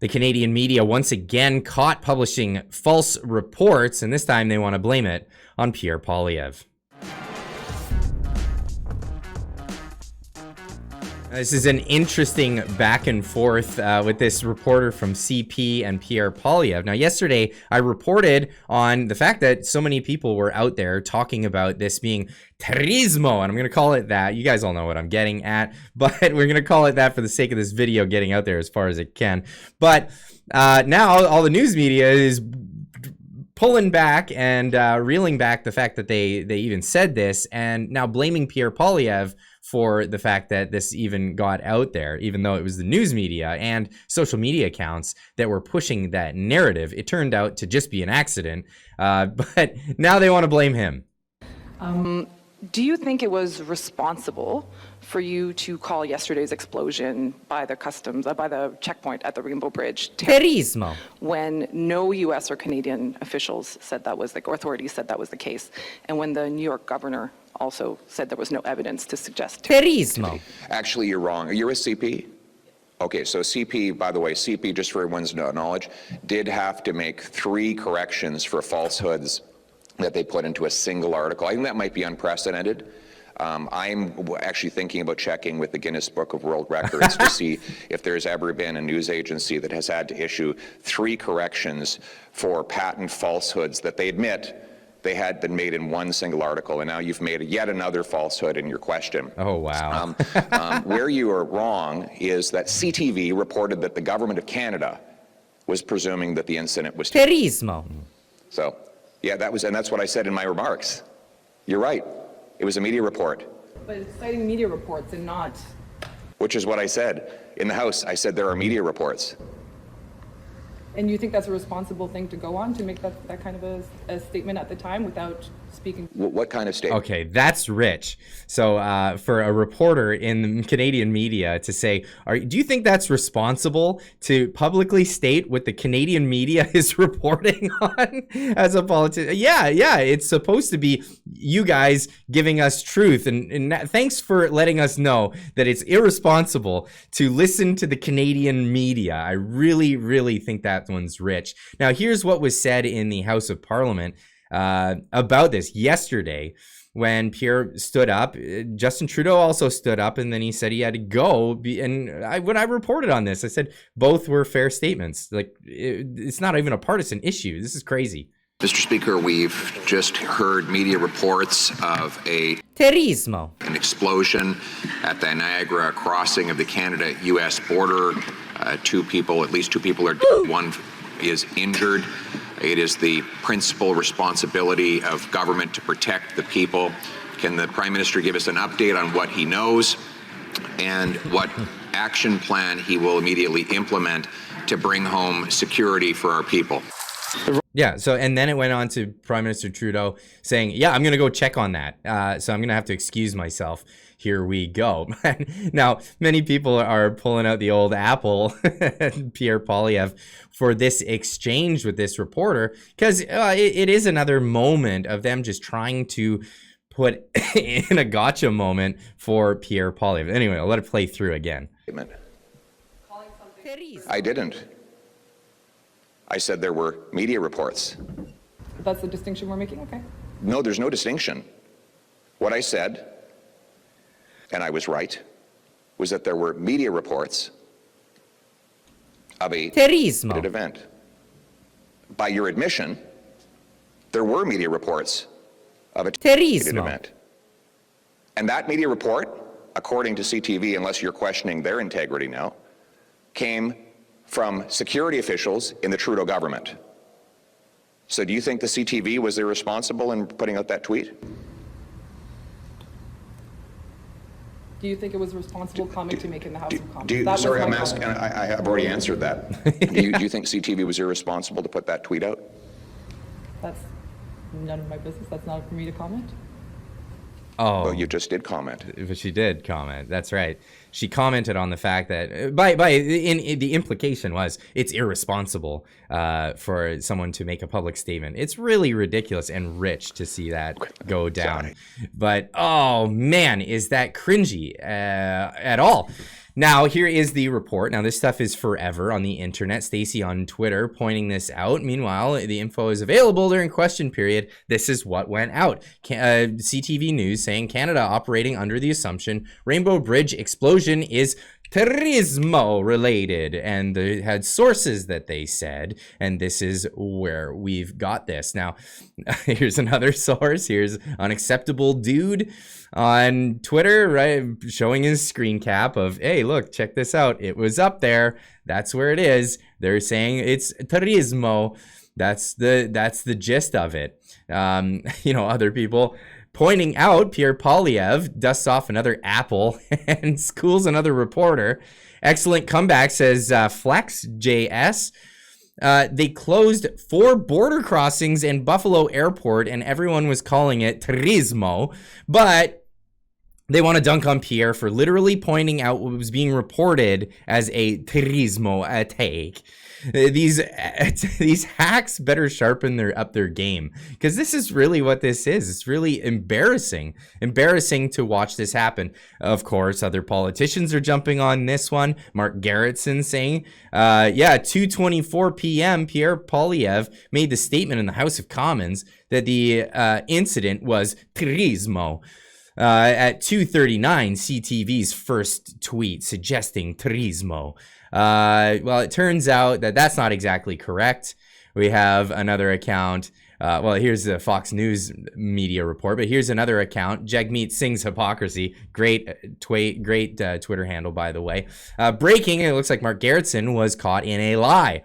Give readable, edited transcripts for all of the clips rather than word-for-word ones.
The Canadian media once again caught publishing false reports, and this time they want to blame it on Pierre Poilievre. This is an interesting back and forth with this reporter from CP and Pierre Poilievre. Now, yesterday, I reported on the fact that so many people were out there talking about this being terrorismo, and I'm going to call it that. You guys all know what I'm getting at, but we're going to call it that for the sake of this video getting out there as far as it can. But now all the news media is pulling back and reeling back the fact that they even said this, and now blaming Pierre Poilievre for the fact that this even got out there, even though it was the news media and social media accounts that were pushing that narrative. It turned out to just be an accident, but now they want to blame him. Do you think it was responsible for you to call yesterday's explosion by the customs, by the checkpoint at the Rainbow Bridge, terrorismo, when no U.S. or Canadian officials said that was or authorities said that was the case, and when the New York governor also said there was no evidence to suggest terrorismo? Actually, you're wrong. You're a CP? Okay, so CP, by the way, CP, just for everyone's knowledge, did have to make 3 corrections for falsehoods that they put into a single article. I think that might be unprecedented. I'm actually thinking about checking with the Guinness Book of World Records to see if there's ever been a news agency that has had to issue 3 corrections for patent falsehoods that they admit they had been made in one single article, and now you've made yet another falsehood in your question. Oh, wow. Where you are wrong is that CTV reported that the government of Canada was presuming that the incident was terrorismo. So, yeah, that's what I said in my remarks. You're right. It was a media report. But it's citing media reports and not... Which is what I said. In the House, I said there are media reports. And you think that's a responsible thing to go on, to make that kind of a statement at the time without speaking? What kind of statement? Okay, that's rich. So for a reporter in the Canadian media to say, do you think that's responsible to publicly state what the Canadian media is reporting on as a politician? Yeah, it's supposed to be you guys giving us truth. And thanks for letting us know that it's irresponsible to listen to the Canadian media. I really, really think that one's rich. Now, here's what was said in the House of Parliament about this yesterday when Pierre stood up. Justin Trudeau also stood up, and then he said he had to go. When I reported on this, I said both were fair statements. Like, it's not even a partisan issue. This is crazy. Mr. Speaker, we've just heard media reports of terrorismo, an explosion at the Niagara crossing of the Canada-U.S. border. At least two people are dead, one is injured. It is the principal responsibility of government to protect the people. Can the Prime Minister give us an update on what he knows and what action plan he will immediately implement to bring home security for our people? Yeah, so, and then it went on to Prime Minister Trudeau saying, yeah, I'm going to go check on that. So I'm going to have to excuse myself. Here we go. Now, many people are pulling out the old Apple, Pierre Poilievre, for this exchange with this reporter, because it is another moment of them just trying to put in a gotcha moment for Pierre Poilievre. Anyway, I'll let it play through again. I didn't. I said there were media reports. That's the distinction we're making? Okay. No, there's no distinction. What I said, and I was right, was that there were media reports of a terrorismo event. By your admission, there were media reports of a terrorism event. And that media report, according to CTV, unless you're questioning their integrity now, came from security officials in the Trudeau government. So do you think the CTV was irresponsible in putting out that tweet? Do you think it was a responsible comment to make in the House of Commons? Sorry, I'm asking, I have already answered that. do you think CTV was irresponsible to put that tweet out? That's none of my business. That's not for me to comment. Oh, well, you just did comment. But she did comment. That's right. She commented on the fact that the implication was it's irresponsible for someone to make a public statement. It's really ridiculous and rich to see that go down. But oh man, is that cringy at all? Now, here is the report. Now, this stuff is forever on the internet. Stacy on Twitter pointing this out. Meanwhile, the info is available during question period. This is what went out. CTV News saying Canada operating under the assumption Rainbow Bridge explosion is terrorismo related, and they had sources that they said, and this is where we've got this. Now, here's another source. Here's Unacceptable Dude on Twitter, right, showing his screen cap of, hey, look, check this out. It was up there. That's where it is. They're saying it's terrorismo. That's the gist of it. Other people pointing out Pierre Poilievre dusts off another apple and schools another reporter. Excellent comeback, says FlexJS. They closed 4 border crossings in Buffalo Airport, and everyone was calling it turismo. But they want to dunk on Pierre for literally pointing out what was being reported as a turismo attack. These hacks better sharpen their game, because this is really what this is. It's really embarrassing to watch this happen. Of course, other politicians are jumping on this one. Mark Garrettson saying, 2:24 p.m. Pierre Poilievre made the statement in the House of Commons that the incident was turismo. At 2:39, CTV's first tweet suggesting turismo. Well, it turns out that that's not exactly correct. We have another account. Here's the Fox News media report, but here's another account. Jagmeet Singh's hypocrisy. Great Twitter handle, by the way. Breaking, it looks like Mark Garrettson was caught in a lie.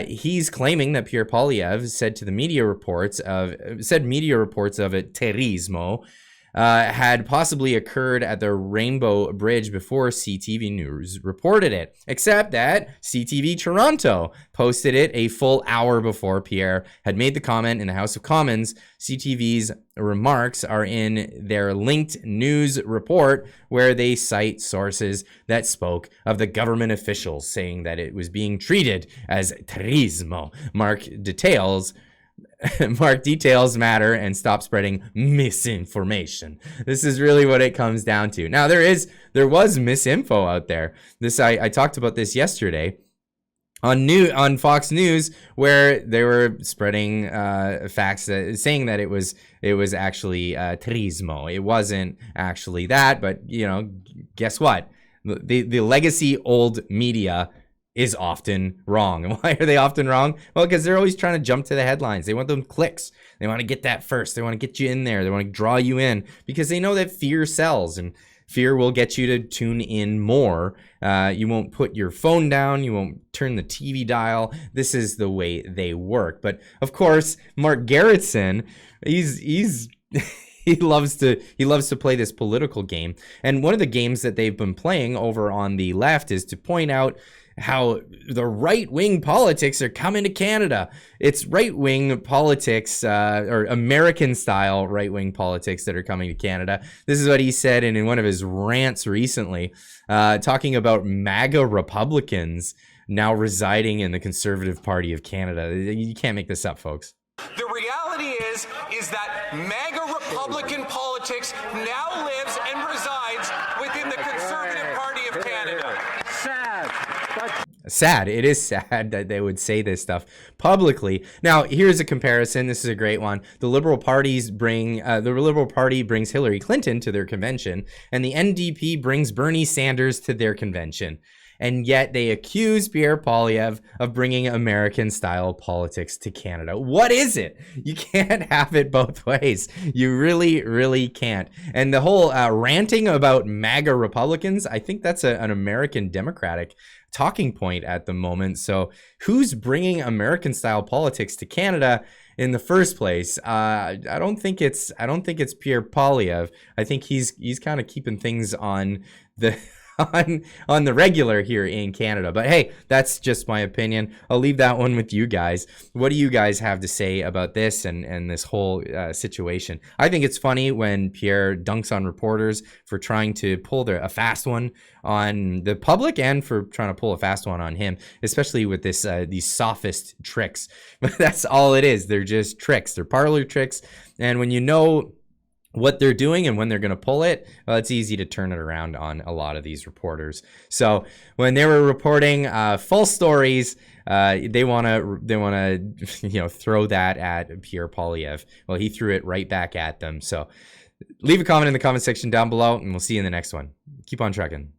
He's claiming that Pierre Poilievre said media reports of it terrorismo had possibly occurred at the Rainbow Bridge before CTV News reported it, except that CTV Toronto posted it a full hour before Pierre had made the comment in the House of Commons. CTV's remarks are in their linked news report, where they cite sources that spoke of the government officials saying that it was being treated as turismo. Mark details matter and stop spreading misinformation. This is really what it comes down to. Now, there was misinfo out there. I talked about this yesterday on Fox News, where they were spreading facts saying that it was actually turismo. It wasn't actually that, but guess what? The legacy old media is often wrong. And why are they often wrong? Well, because they're always trying to jump to the headlines. They want them clicks. They want to get that first. They want to get you in there. They want to draw you in, because they know that fear sells, and fear will get you to tune in more. You won't put your phone down. You won't turn the TV dial. This is the way they work. But of course, Mark Garrettson, he's he loves to play this political game. And one of the games that they've been playing over on the left is to point out how the right-wing politics are coming to Canada. It's right-wing politics, or American-style right-wing politics, that are coming to Canada. This is what he said in one of his rants recently, talking about MAGA Republicans now residing in the Conservative Party of Canada. You can't make this up, folks. The reality is that MAGA Republican politics now lives and resides within the Conservative Party of Canada. Sad. It is sad that they would say this stuff publicly. Now, here's a comparison. This is a great one. The Liberal Party brings Hillary Clinton to their convention, and the NDP brings Bernie Sanders to their convention. And yet they accuse Pierre Poilievre of bringing American-style politics to Canada. What is it? You can't have it both ways. You really, really can't. And the whole ranting about MAGA Republicans, I think that's an American Democratic talking point at the moment. So who's bringing American-style politics to Canada in the first place? I don't think it's Pierre Poilievre. I think he's kind of keeping things on the on the regular here in Canada. But hey, that's just my opinion. I'll leave that one with you guys. What do you guys have to say about this and this whole situation? I think it's funny when Pierre dunks on reporters for trying to pull a fast one on the public, and for trying to pull a fast one on him, especially with these sophist tricks. But that's all it is. They're just tricks. They're parlor tricks. And when you know what they're doing and when they're going to pull it, well, it's easy to turn it around on a lot of these reporters. So when they were reporting false stories, they want to throw that at Pierre Poilievre. Well, he threw it right back at them. So leave a comment in the comment section down below, and we'll see you in the next one. Keep on trucking.